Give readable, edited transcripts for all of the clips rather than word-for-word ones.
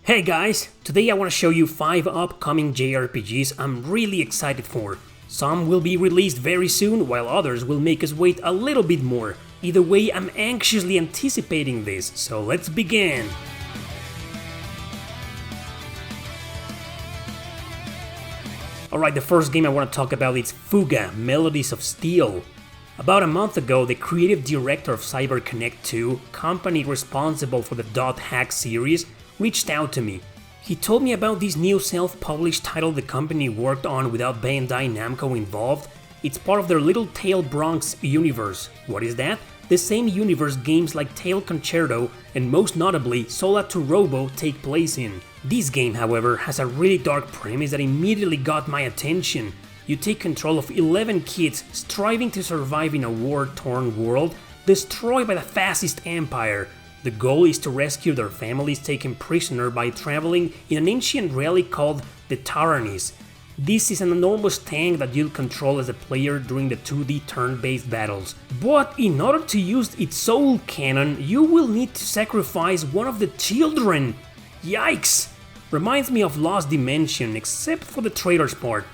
Hey guys, today I want to show you 5 upcoming JRPGs I'm really excited for. Some will be released very soon, while others will make us wait a little bit more. Either way, I'm anxiously anticipating this, so let's begin! Alright, the first game I want to talk about is Fuga, Melodies of Steel. About a month ago, the creative director of CyberConnect 2, company responsible for the Dot Hack series, reached out to me. He told me about this new self-published title the company worked on without Bandai Namco involved. It's part of their Little Tail Bronx universe. What is that? The same universe games like Tail Concerto and most notably Sola to Robo take place in. This game, however, has a really dark premise that immediately got my attention. You take control of 11 kids striving to survive in a war-torn world destroyed by the fascist empire. The goal is to rescue their families taken prisoner by traveling in an ancient relic called the Tyrannies. This is an enormous tank that you'll control as a player during the 2D turn-based battles. But in order to use its soul cannon, you will need to sacrifice one of the children. Yikes! Reminds me of Lost Dimension, except for the traitor's part.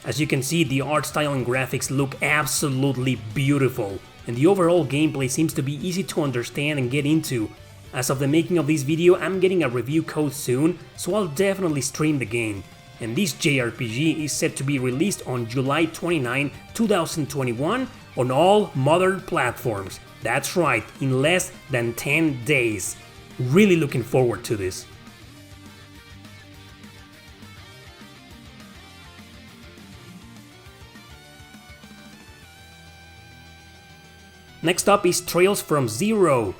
As you can see, the art style and graphics look absolutely beautiful, and the overall gameplay seems to be easy to understand and get into. As of the making of this video, I'm getting a review code soon, so I'll definitely stream the game. And this JRPG is set to be released on July 29, 2021 on all modern platforms. That's right, in less than 10 days. Really looking forward to this. Next up is Trails from Zero.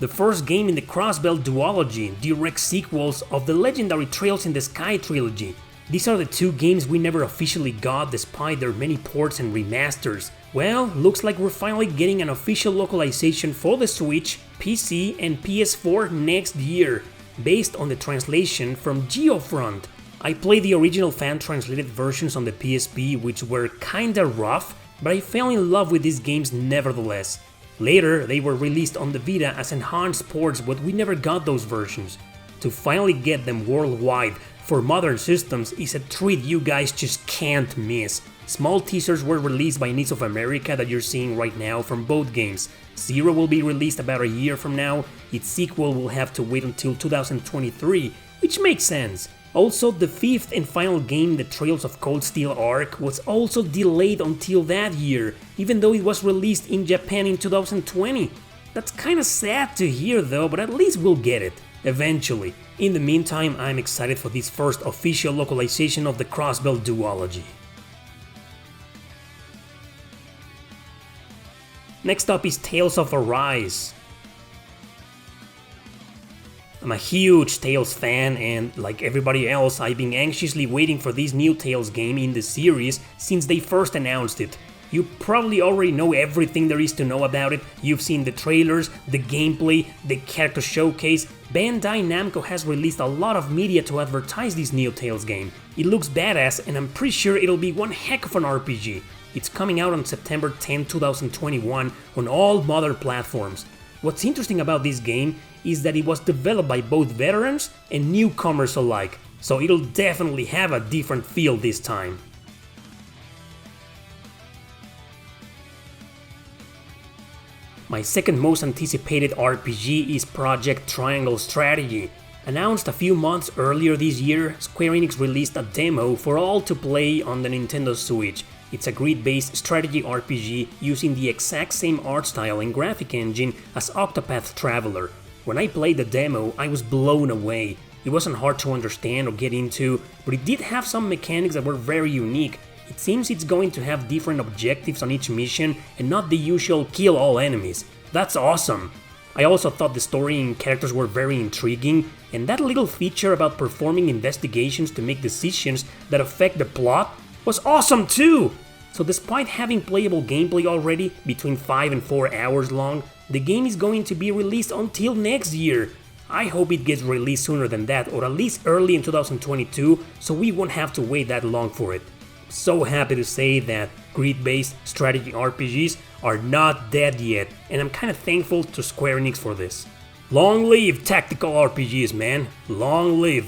The first game in the Crossbelt duology, direct sequels of the legendary Trails in the Sky trilogy. These are the two games we never officially got despite their many ports and remasters. Well, looks like we're finally getting an official localization for the Switch, PC and PS4 next year, based on the translation from Geofront. I played the original fan-translated versions on the PSP, which were kinda rough, but I fell in love with these games nevertheless. Later, they were released on the Vita as enhanced ports, but we never got those versions. To finally get them worldwide for modern systems is a treat you guys just can't miss. Small teasers were released by Needs of America that you're seeing right now from both games. Zero will be released about a year from now, its sequel will have to wait until 2023, which makes sense. Also, the fifth and final game, the Trails of Cold Steel arc, was also delayed until that year, even though it was released in Japan in 2020. That's kinda sad to hear though, but at least we'll get it, eventually. In the meantime, I'm excited for this first official localization of the Crossbelt duology. Next up is Tales of Arise. I'm a huge Tales fan and, like everybody else, I've been anxiously waiting for this new Tales game in the series since they first announced it. You probably already know everything there is to know about it, you've seen the trailers, the gameplay, the character showcase. Bandai Namco has released a lot of media to advertise this new Tales game. It looks badass and I'm pretty sure it'll be one heck of an RPG. It's coming out on September 10, 2021 on all modern platforms. What's interesting about this game is that it was developed by both veterans and newcomers alike, so it'll definitely have a different feel this time. My second most anticipated RPG is Project Triangle Strategy. Announced a few months earlier this year, Square Enix released a demo for all to play on the Nintendo Switch. It's a grid-based strategy RPG using the exact same art style and graphic engine as Octopath Traveler. When I played the demo, I was blown away. It wasn't hard to understand or get into, but it did have some mechanics that were very unique. It seems it's going to have different objectives on each mission and not the usual kill all enemies. That's awesome! I also thought the story and characters were very intriguing, and that little feature about performing investigations to make decisions that affect the plot was awesome too! So despite having playable gameplay already, between 5 and 4 hours long, the game is going to be released until next year. I hope it gets released sooner than that, or at least early in 2022, so we won't have to wait that long for it. So happy to say that grid-based strategy RPGs are not dead yet, and I'm kinda thankful to Square Enix for this. Long live tactical RPGs, man. Long live.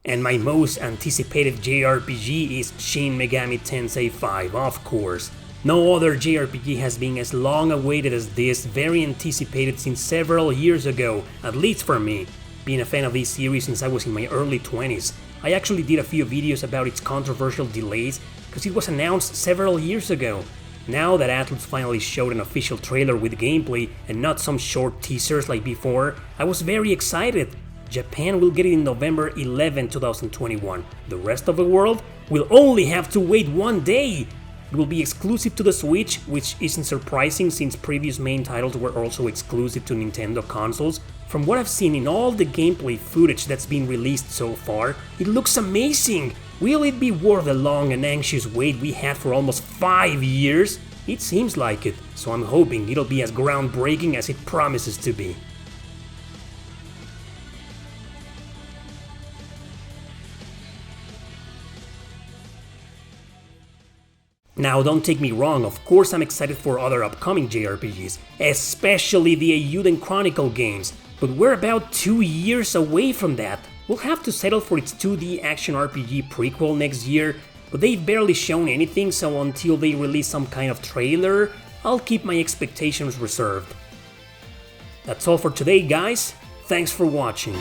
And my most anticipated JRPG is Shin Megami Tensei V, of course. No other JRPG has been as long awaited as this, very anticipated since several years ago, at least for me. Being a fan of this series since I was in my early 20s, I actually did a few videos about its controversial delays, because it was announced several years ago. Now that Atlus finally showed an official trailer with gameplay and not some short teasers like before, I was very excited. Japan will get it in November 11, 2021. The rest of the world will only have to wait one day! It will be exclusive to the Switch, which isn't surprising since previous main titles were also exclusive to Nintendo consoles. From what I've seen in all the gameplay footage that's been released so far, it looks amazing! Will it be worth the long and anxious wait we had for almost 5 years? It seems like it, so I'm hoping it'll be as groundbreaking as it promises to be. Now, don't take me wrong, of course I'm excited for other upcoming JRPGs, especially the Eiyuden Chronicle games, but we're about 2 years away from that. We'll have to settle for its 2D action RPG prequel next year, but they've barely shown anything, so until they release some kind of trailer, I'll keep my expectations reserved. That's all for today, guys. Thanks for watching.